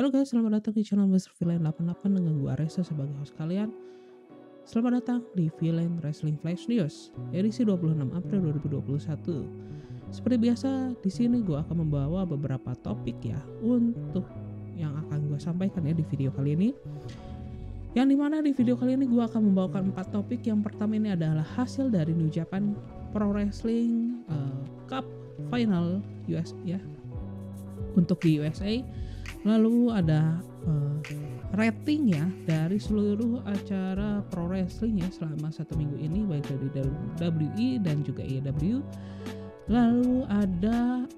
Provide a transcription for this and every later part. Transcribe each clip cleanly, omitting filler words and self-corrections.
Halo guys, selamat datang di channel Mr. Villain 88 dengan gue Aresa sebagai host kalian. Selamat datang di Villain Wrestling Flash News, edisi 26 April 2021. Seperti biasa, di sini gue akan membawa beberapa topik ya untuk yang akan gue sampaikan ya di video kali ini. Yang dimana di video kali ini gue akan membawakan 4 topik. Yang pertama ini adalah hasil dari New Japan Pro Wrestling Cup Final US ya, untuk di USA. Lalu ada rating ya dari seluruh acara pro wrestling ya selama 1 minggu ini, baik dari WWE dan juga AEW. Lalu ada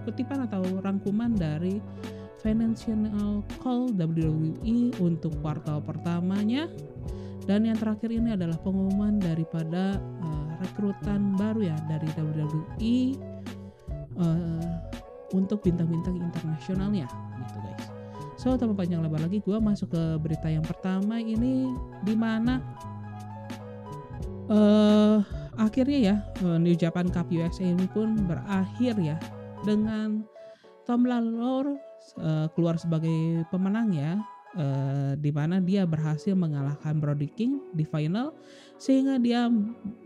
kutipan atau rangkuman dari Financial Call WWE untuk kuartal pertamanya. Dan yang terakhir ini adalah pengumuman daripada rekrutan baru ya dari WWE untuk bintang-bintang internasionalnya gitu guys. So tanpa panjang lebar lagi, gue masuk ke berita yang pertama ini, dimana akhirnya ya New Japan Cup USA ini pun berakhir ya dengan Tom Lawlor keluar sebagai pemenang ya, dimana dia berhasil mengalahkan Brody King di final, sehingga dia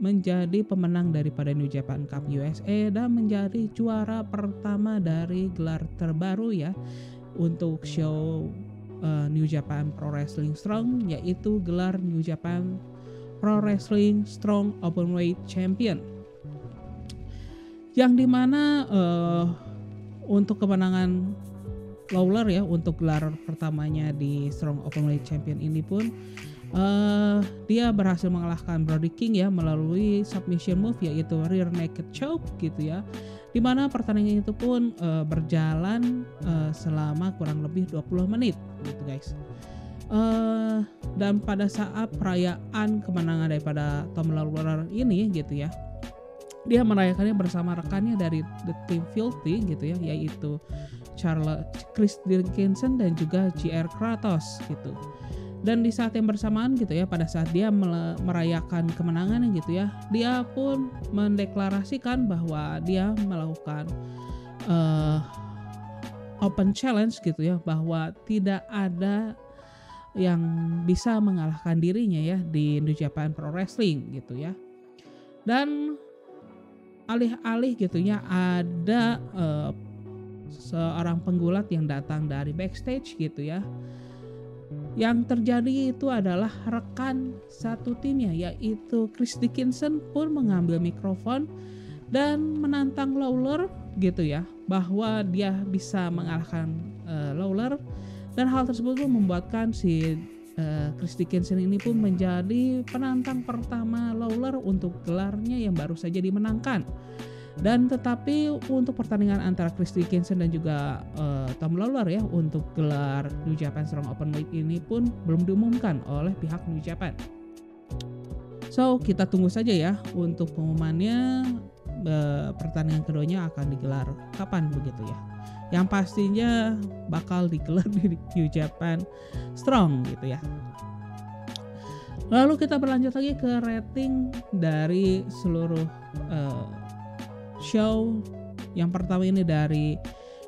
menjadi pemenang daripada New Japan Cup USA dan menjadi juara pertama dari gelar terbaru ya untuk show New Japan Pro Wrestling Strong, yaitu gelar New Japan Pro Wrestling Strong Openweight Champion, yang dimana untuk kemenangan Lawler ya untuk gelar pertamanya di Strong Openweight Champion ini pun dia berhasil mengalahkan Brody King ya melalui submission move, yaitu rear naked choke gitu ya, dimana pertandingan itu pun berjalan selama kurang lebih 20 menit gitu guys. Dan pada saat perayaan kemenangan daripada Tom Lawlor ini gitu ya, dia merayakannya bersama rekannya dari The Team Filthy gitu ya, yaitu Chris Dickinson dan juga JR Kratos gitu. Dan di saat yang bersamaan gitu ya, pada saat dia merayakan kemenangan gitu ya, dia pun mendeklarasikan bahwa dia melakukan open challenge gitu ya, bahwa tidak ada yang bisa mengalahkan dirinya ya di New Japan Pro Wrestling gitu ya. Dan alih-alih gitu ya, ada seorang penggulat yang datang dari backstage gitu ya. Yang terjadi itu adalah rekan satu timnya, yaitu Chris Dickinson pun mengambil mikrofon dan menantang Lawler gitu ya, bahwa dia bisa mengalahkan Lawler. Dan hal tersebut pun membuatkan si Chris Dickinson ini pun menjadi penantang pertama Lawler untuk gelarnya yang baru saja dimenangkan. Dan tetapi untuk pertandingan antara Chris Dickinson dan juga Tom Lawlor ya untuk gelar New Japan Strong Openweight ini pun belum diumumkan oleh pihak New Japan. So kita tunggu saja ya untuk pengumumannya, pertandingan keduanya akan digelar kapan begitu ya. Yang pastinya bakal digelar di New Japan Strong gitu ya. Lalu kita berlanjut lagi ke rating dari seluruh show. Yang pertama ini dari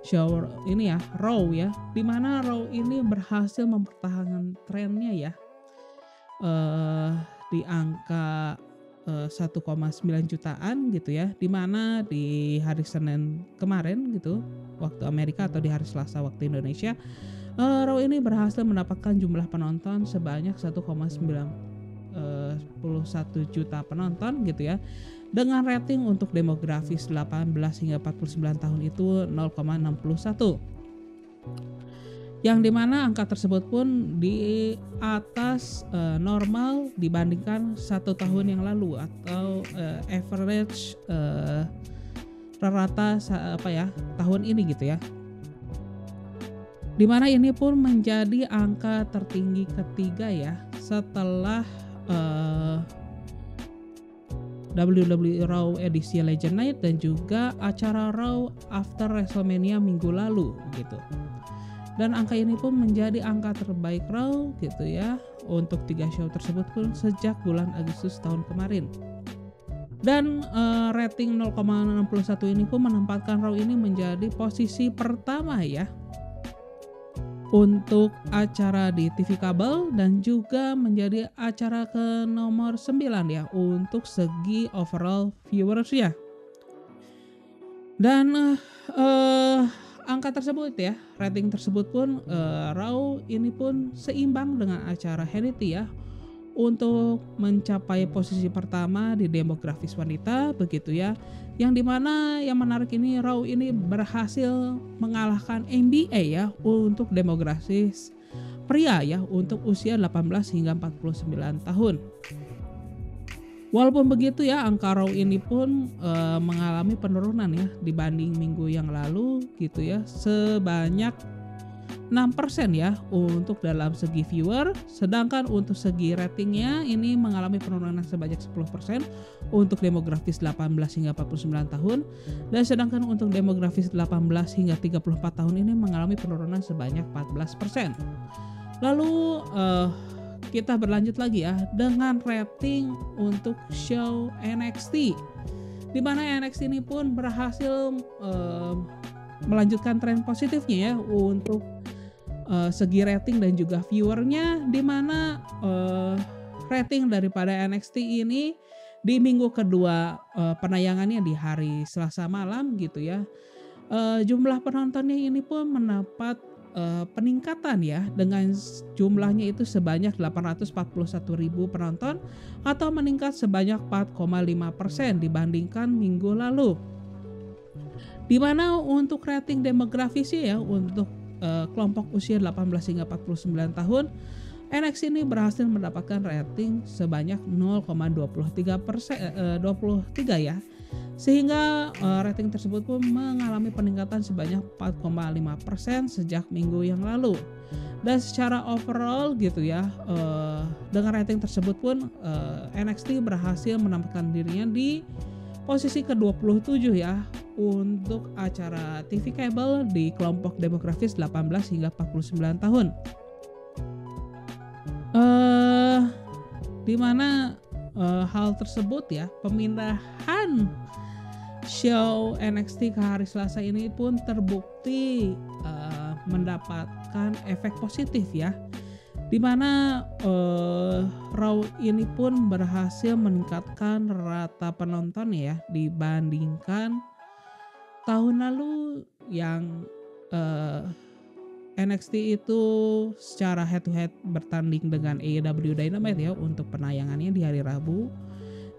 show ini ya, Raw ya, dimana Raw ini berhasil mempertahankan trennya ya di angka 1,9 jutaan gitu ya, dimana di hari Senin kemarin gitu waktu Amerika atau di hari Selasa waktu Indonesia, Raw ini berhasil mendapatkan jumlah penonton sebanyak 1,91 juta penonton gitu ya, dengan rating untuk demografis 18 hingga 49 tahun itu 0,61. Yang dimana angka tersebut pun di atas normal dibandingkan 1 tahun yang lalu atau average rata tahun ini gitu ya. Dimana ini pun menjadi angka tertinggi ketiga ya setelah WWE Raw edisi Legend Night dan juga acara Raw After WrestleMania minggu lalu gitu. Dan angka ini pun menjadi angka terbaik Raw gitu ya untuk 3 show tersebut pun sejak bulan Agustus tahun kemarin. Dan rating 0,61 ini pun menempatkan Raw ini menjadi posisi pertama ya untuk acara di TV kabel dan juga menjadi acara ke nomor 9 ya untuk segi overall viewersnya. Dan angka tersebut ya, rating tersebut pun Raw ini pun seimbang dengan acara Hannity ya untuk mencapai posisi pertama di demografis wanita begitu ya. Yang dimana yang menarik ini Raw ini berhasil mengalahkan NBA ya untuk demografis pria ya untuk usia 18 hingga 49 tahun. Walaupun begitu ya, angka Raw ini pun mengalami penurunan ya dibanding minggu yang lalu gitu ya, sebanyak 6% ya untuk dalam segi viewer, sedangkan untuk segi ratingnya ini mengalami penurunan sebanyak 10% untuk demografis 18 hingga 49 tahun, dan sedangkan untuk demografis 18 hingga 34 tahun ini mengalami penurunan sebanyak 14%. Lalu kita berlanjut lagi ya dengan rating untuk show NXT, di mana NXT ini pun berhasil melanjutkan tren positifnya ya untuk segi rating dan juga viewernya, di mana rating daripada NXT ini di minggu kedua penayangannya di hari Selasa malam gitu ya, jumlah penontonnya ini pun mendapat peningkatan ya dengan jumlahnya itu sebanyak 841.000 penonton atau meningkat sebanyak 4,5% dibandingkan minggu lalu. Di mana untuk rating demografisnya ya untuk kelompok usia 18 hingga 49 tahun, NXT ini berhasil mendapatkan rating sebanyak 0,23 ya, sehingga rating tersebut pun mengalami peningkatan sebanyak 4,5% sejak minggu yang lalu. Dan secara overall gitu ya, dengan rating tersebut pun NXT berhasil menempatkan dirinya di posisi ke-27 ya untuk acara TV kabel di kelompok demografis 18 hingga 49 tahun. Di mana hal tersebut ya, pemindahan show NXT ke hari Selasa ini pun terbukti mendapatkan efek positif ya, di mana Raw ini pun berhasil meningkatkan rata penonton ya dibandingkan tahun lalu yang NXT itu secara head to head bertanding dengan AEW Dynamite ya untuk penayangannya di hari Rabu,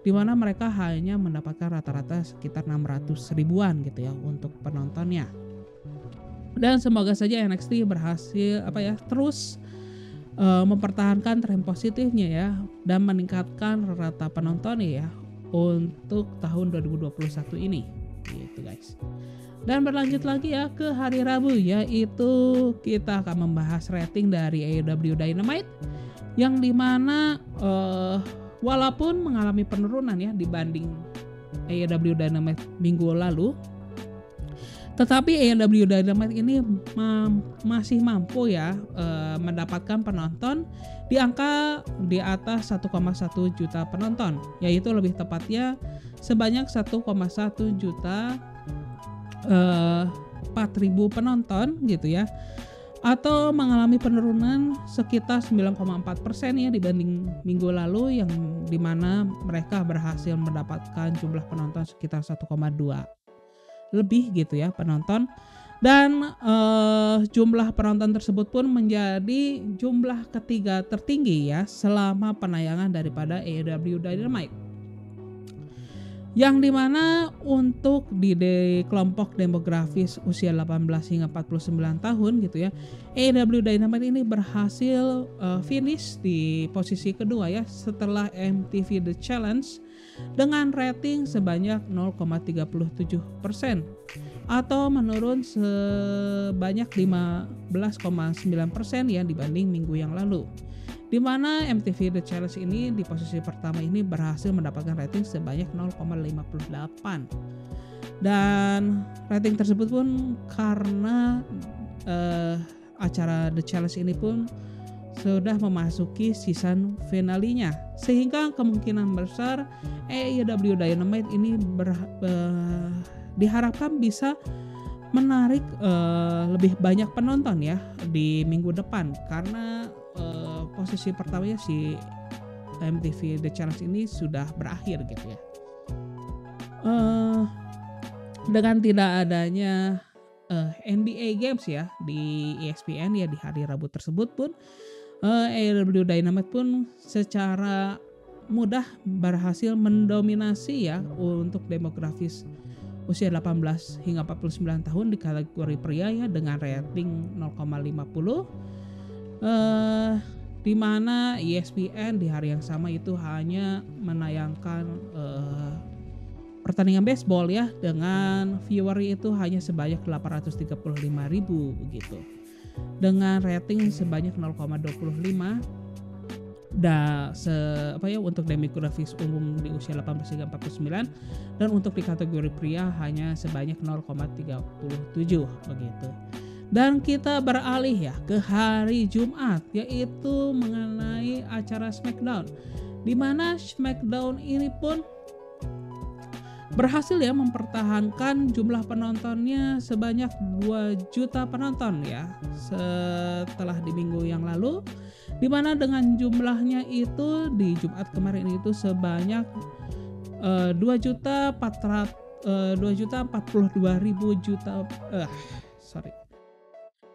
di mana mereka hanya mendapatkan rata-rata sekitar 600 ribuan gitu ya untuk penontonnya. Dan semoga saja NXT berhasil terus mempertahankan tren positifnya ya dan meningkatkan rata penontonnya ya untuk tahun 2021 ini gitu guys. Dan berlanjut lagi ya ke hari Rabu, yaitu kita akan membahas rating dari AEW Dynamite yang dimana walaupun mengalami penurunan ya dibanding AEW Dynamite minggu lalu, tetapi AEW Dynamite ini masih mampu ya mendapatkan penonton di angka di atas 1,1 juta penonton, yaitu lebih tepatnya sebanyak 1,1 juta 4.000 penonton gitu ya, atau mengalami penurunan sekitar 9,4% ya dibanding minggu lalu yang dimana mereka berhasil mendapatkan jumlah penonton sekitar 1,2 lebih gitu ya penonton, dan jumlah penonton tersebut pun menjadi jumlah ketiga tertinggi ya selama penayangan daripada AEW Dynamite, yang dimana untuk di kelompok demografis usia 18 hingga 49 tahun gitu ya, AEW Dynamite ini berhasil finish di posisi kedua ya setelah MTV The Challenge dengan rating sebanyak 0,37% atau menurun sebanyak 15,9% ya dibanding minggu yang lalu, di mana MTV The Challenge ini di posisi pertama ini berhasil mendapatkan rating sebanyak 0,58, dan rating tersebut pun karena acara The Challenge ini pun sudah memasuki season finalinya, sehingga kemungkinan besar AEW Dynamite ini diharapkan bisa menarik lebih banyak penonton ya di minggu depan karena posisi pertamanya si MTV The Challenge ini sudah berakhir gitu ya. Dengan tidak adanya NBA Games ya di ESPN ya di hari Rabu tersebut pun AEW Dynamite pun secara mudah berhasil mendominasi ya untuk demografis usia 18 hingga 49 tahun di kategori pria ya dengan rating 0,50 di mana ESPN di hari yang sama itu hanya menayangkan pertandingan baseball ya dengan viewer itu hanya sebanyak 835.000 begitu. Dengan rating sebanyak 0,25 untuk demografis umum di usia 18 hingga 49 dan untuk di kategori pria hanya sebanyak 0,37 begitu. Dan kita beralih ya ke hari Jumat yaitu mengenai acara SmackDown, di mana SmackDown ini pun berhasil ya mempertahankan jumlah penontonnya sebanyak 2 juta penonton ya setelah di minggu yang lalu, di mana dengan jumlahnya itu di Jumat kemarin itu sebanyak 2.042.000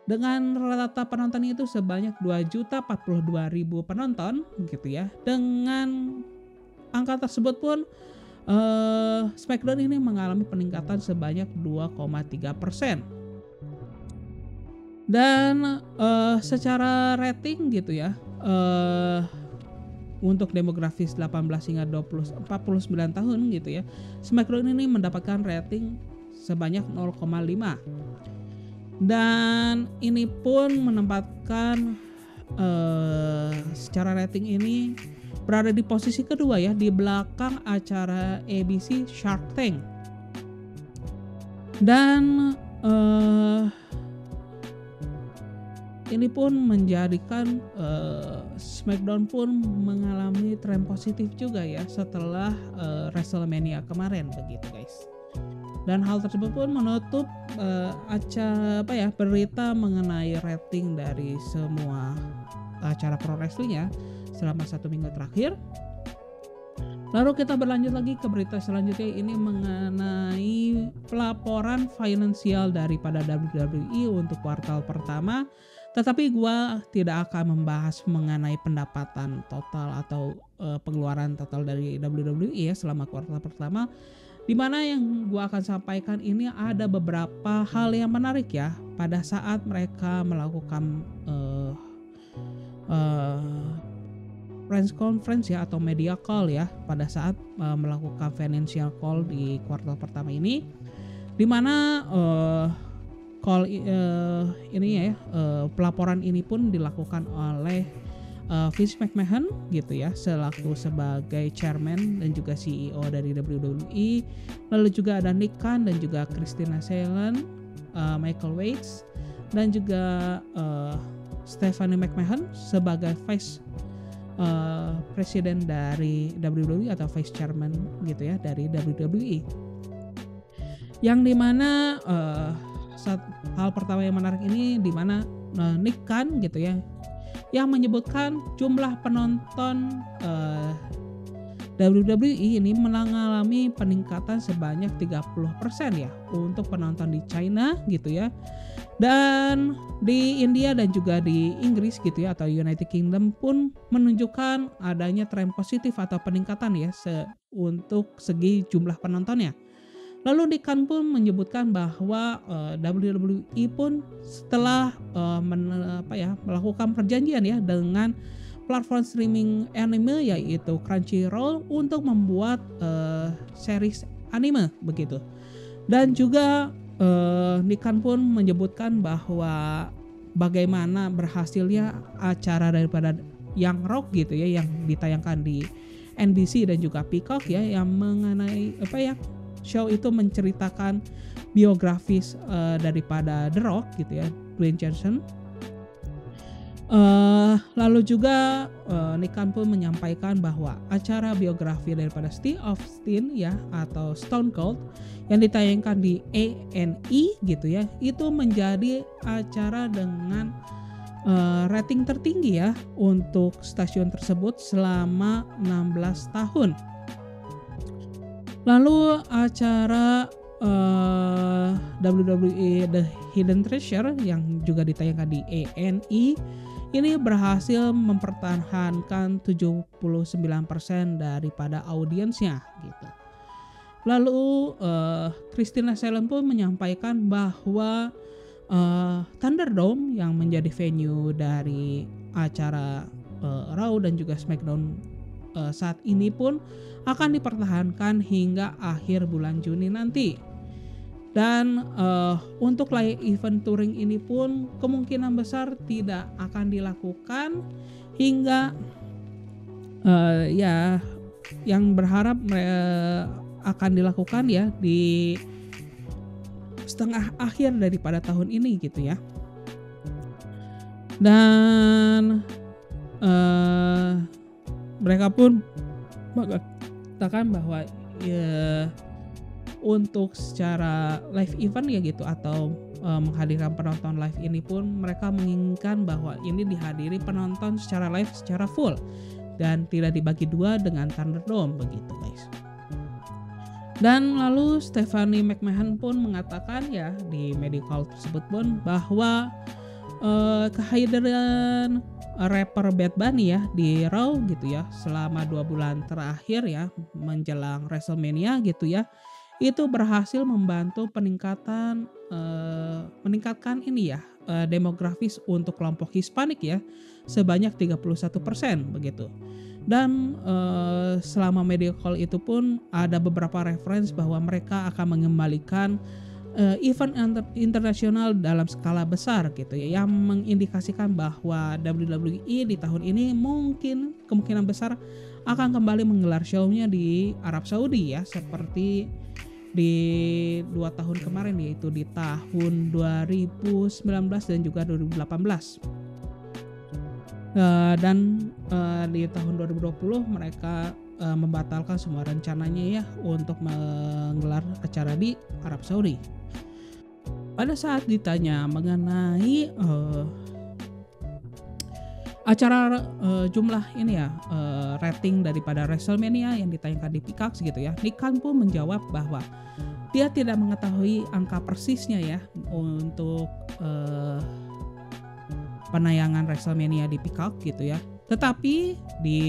dengan rata penonton itu sebanyak 2.042.000 penonton gitu ya. Dengan angka tersebut pun SmackDown ini mengalami peningkatan sebanyak 2,3%. Dan secara rating gitu ya, untuk demografis 18 hingga 49 tahun gitu ya, SmackDown ini mendapatkan rating sebanyak 0,5. Dan ini pun menempatkan secara rating ini berada di posisi kedua ya di belakang acara ABC Shark Tank. Dan ini pun menjadikan SmackDown pun mengalami tren positif juga ya setelah WrestleMania kemarin begitu guys. Dan hal tersebut pun menutup berita mengenai rating dari semua acara pro wrestling ya selama 1 minggu terakhir. Lalu kita berlanjut lagi ke berita selanjutnya, ini mengenai pelaporan finansial daripada WWE untuk kuartal pertama. Tetapi gua tidak akan membahas mengenai pendapatan total atau pengeluaran total dari WWE ya selama kuartal pertama. Di mana yang gua akan sampaikan ini ada beberapa hal yang menarik ya pada saat mereka melakukan press conference ya atau media call ya pada saat melakukan financial call di kuartal pertama ini, di mana call ini ya pelaporan ini pun dilakukan oleh Vince McMahon gitu ya selaku sebagai chairman dan juga CEO dari WWE. Lalu juga ada Nick Khan dan juga Christina Salen, Michael Waits dan juga Stephanie McMahon sebagai vice presiden dari WWE atau vice chairman gitu ya dari WWE. Yang dimana hal pertama yang menarik ini dimana Nick Khan gitu ya yang menyebutkan jumlah penonton WWE ini mengalami peningkatan sebanyak 30% ya untuk penonton di China gitu ya, dan di India dan juga di Inggris gitu ya atau United Kingdom pun menunjukkan adanya tren positif atau peningkatan ya untuk segi jumlah penontonnya. Lalu Nick Khan pun menyebutkan bahwa WWE pun setelah melakukan perjanjian ya dengan platform streaming anime yaitu Crunchyroll untuk membuat series anime begitu. Dan juga Nick Khan pun menyebutkan bahwa bagaimana berhasilnya acara daripada Young Rock gitu ya yang ditayangkan di NBC dan juga Peacock ya yang mengenai show itu menceritakan biografis daripada The Rock gitu ya, Dwayne Johnson. Lalu juga Nick Khan pun menyampaikan bahwa acara biografi daripada Steve Austin ya atau Stone Cold yang ditayangkan di A&E gitu ya, itu menjadi acara dengan rating tertinggi ya untuk stasiun tersebut selama 16 tahun. Lalu acara WWE The Hidden Treasure yang juga ditayangkan di A&E ini berhasil mempertahankan 79% daripada audiensnya gitu. Lalu Christina Salem pun menyampaikan bahwa Thunderdome yang menjadi venue dari acara Raw dan juga SmackDown saat ini pun akan dipertahankan hingga akhir bulan Juni nanti. Dan untuk live event touring ini pun kemungkinan besar tidak akan dilakukan hingga ya yang berharap akan dilakukan ya di setengah akhir daripada tahun ini gitu ya. Dan mereka pun mengatakan bahwa ya, untuk secara live event ya gitu atau menghadirkan penonton live ini pun mereka menginginkan bahwa ini dihadiri penonton secara live secara full dan tidak dibagi dua dengan Thunderdome begitu guys. Dan lalu Stephanie McMahon pun mengatakan ya di media call tersebut pun bahwa kehadiran rapper Bad Bunny ya di Raw gitu ya selama 2 bulan terakhir ya menjelang WrestleMania gitu ya, itu berhasil membantu meningkatkan ini ya demografis untuk kelompok Hispanik ya sebanyak 31% begitu. Dan selama media call itu pun ada beberapa referensi bahwa mereka akan mengembalikan event internasional dalam skala besar gitu ya, yang mengindikasikan bahwa WWE di tahun ini mungkin kemungkinan besar akan kembali menggelar show-nya di Arab Saudi ya, seperti di 2 tahun kemarin yaitu di tahun 2019 dan juga 2018. Dan di tahun 2020 mereka membatalkan semua rencananya ya untuk menggelar acara di Arab Saudi. Pada saat ditanya mengenai acara jumlah ini ya rating daripada WrestleMania yang ditayangkan di Peacock gitu ya, Nick Khan pun menjawab bahwa dia tidak mengetahui angka persisnya ya untuk penayangan WrestleMania di Peacock gitu ya. Tetapi di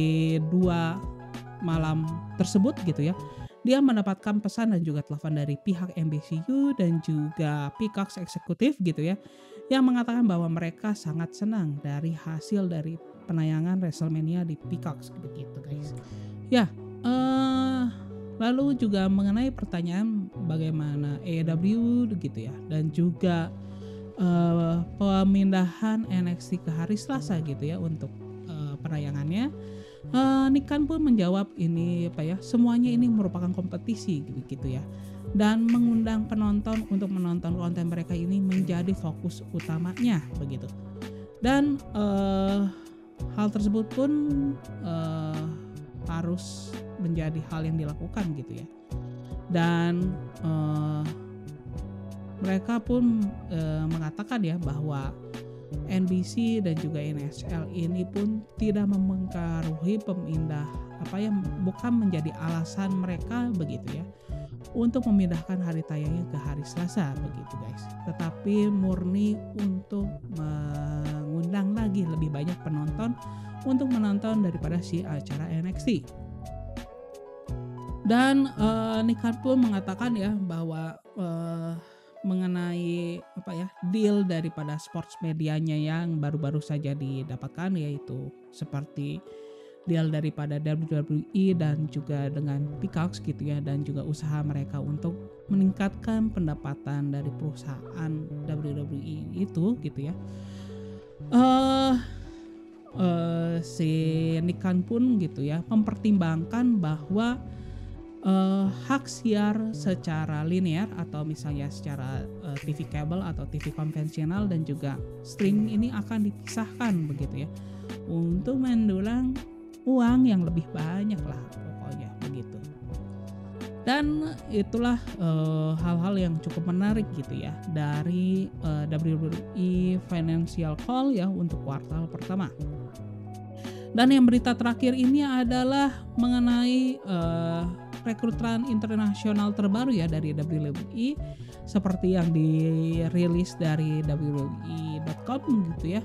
2 malam tersebut gitu ya, dia mendapatkan pesan dan juga telepon dari pihak NBCU dan juga Peacock eksekutif gitu ya, yang mengatakan bahwa mereka sangat senang dari hasil dari penayangan WrestleMania di Peacock begitu guys. Ya, lalu juga mengenai pertanyaan bagaimana AEW gitu ya dan juga pemindahan NXT ke hari Selasa gitu ya untuk penayangannya. Nick Khan pun menjawab ini apa ya, semuanya ini merupakan kompetisi gitu ya, dan mengundang penonton untuk menonton konten mereka ini menjadi fokus utamanya begitu. Dan hal tersebut pun harus menjadi hal yang dilakukan gitu ya. Dan mereka pun mengatakan ya bahwa NBC dan juga NHL ini pun tidak mempengaruhi pemindah apa yang bukan menjadi alasan mereka begitu ya untuk memindahkan hari tayangnya ke hari Selasa begitu guys, tetapi murni untuk mengundang lagi lebih banyak penonton untuk menonton daripada si acara NXT. Dan Nick Khan pun mengatakan ya bahwa mengenai apa ya deal daripada sports medianya yang baru-baru saja didapatkan, yaitu seperti deal daripada WWE dan juga dengan Peacock gitu ya, dan juga usaha mereka untuk meningkatkan pendapatan dari perusahaan WWE itu gitu ya. Si Nick Khan pun gitu ya mempertimbangkan bahwa hak siar secara linear atau misalnya secara TV kabel atau TV konvensional dan juga streaming ini akan dipisahkan begitu ya, untuk mendulang uang yang lebih banyak lah pokoknya begitu. Dan itulah hal-hal yang cukup menarik gitu ya dari WWE Financial Call ya untuk kuartal pertama. Dan yang berita terakhir ini adalah mengenai rekrutan internasional terbaru ya dari WWE, seperti yang dirilis dari WWE.com gitu ya,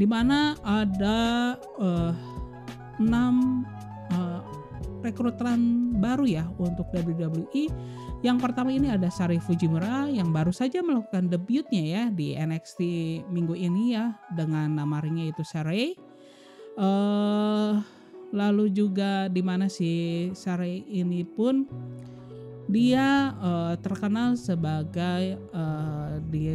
dimana ada 6 rekrutan baru ya untuk WWE. Yang pertama ini ada Sari Fujimura yang baru saja melakukan debutnya ya di NXT minggu ini ya dengan nama ringnya itu Sarray. Lalu juga di mana si Sarray ini pun dia terkenal sebagai di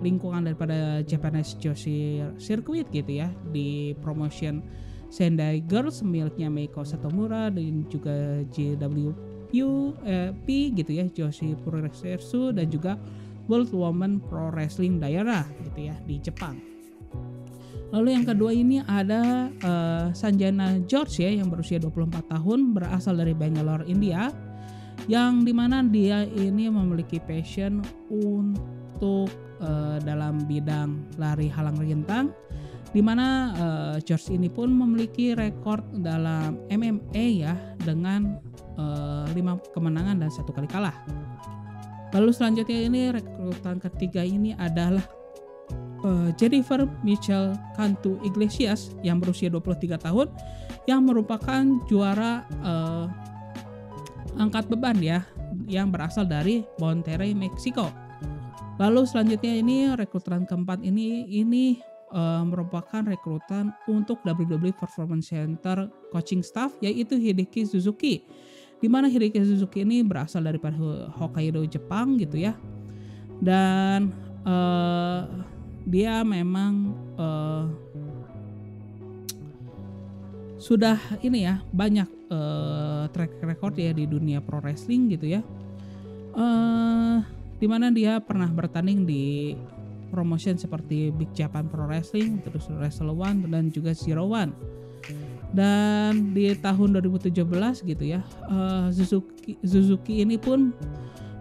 lingkungan daripada Japanese Joshi Circuit gitu ya, di promotion Sendai Girls miliknya Meiko Satomura dan juga JWP gitu ya, Joshi Pro Wrestling, dan juga World Women Pro Wrestling daerah gitu ya di Jepang. Lalu yang kedua ini ada Sanjana George ya yang berusia 24 tahun, berasal dari Bangalore, India, yang dimana dia ini memiliki passion untuk dalam bidang lari halang rintang, dimana George ini pun memiliki rekor dalam MMA ya dengan 5 kemenangan dan 1 kali kalah. Lalu selanjutnya ini rekrutan ketiga ini adalah Jennifer Michelle Cantu Iglesias yang berusia 23 tahun yang merupakan juara angkat beban ya yang berasal dari Monterrey, Meksiko. Lalu selanjutnya ini rekrutan keempat ini merupakan rekrutan untuk WWE Performance Center coaching staff, yaitu Hideki Suzuki, di mana Hideki Suzuki ini berasal dari Hokkaido, Jepang gitu ya, dan dia memang sudah ini ya banyak track record ya di dunia pro wrestling gitu ya, di mana dia pernah bertanding di promotion seperti Big Japan Pro Wrestling, terus Wrestle One dan juga Zero One. Dan di tahun 2017 gitu ya, Suzuki ini pun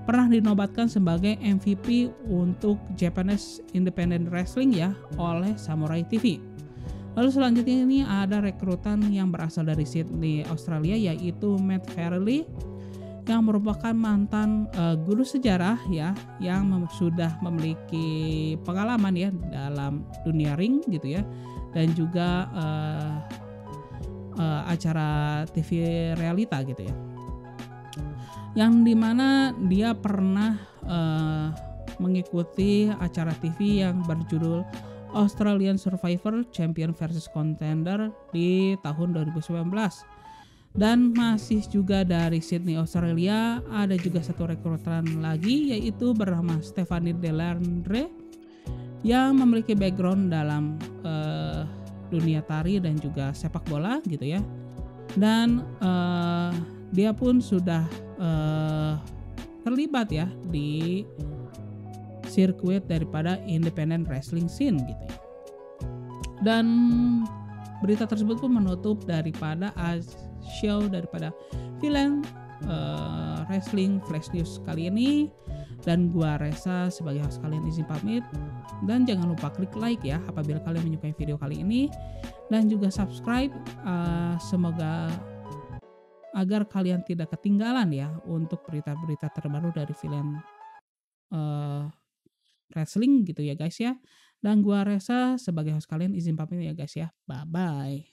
pernah dinobatkan sebagai MVP untuk Japanese Independent Wrestling ya oleh Samurai TV. Lalu selanjutnya ini ada rekrutan yang berasal dari Sydney, Australia, yaitu Matt Farley yang merupakan mantan guru sejarah ya yang sudah memiliki pengalaman ya dalam dunia ring gitu ya, dan juga acara TV realita gitu ya, yang dimana dia pernah mengikuti acara TV yang berjudul Australian Survivor Champion versus Contender di tahun 2019. Dan masih juga dari Sydney, Australia, ada juga satu rekrutan lagi yaitu bernama Stephanie Delandre yang memiliki background dalam dunia tari dan juga sepak bola gitu ya. Dan dia pun sudah terlibat ya di sirkuit daripada independent wrestling scene gitu ya. Dan berita tersebut pun menutup daripada show daripada Villain Wrestling Flash News kali ini. Dan gua Reza sebagai host kalian izin pamit, dan jangan lupa klik like ya apabila kalian menyukai video kali ini, dan juga subscribe semoga agar kalian tidak ketinggalan ya untuk berita-berita terbaru dari Villain Wrestling gitu ya guys ya. Dan gua Reza sebagai host kalian izin pamit ya guys ya, bye bye.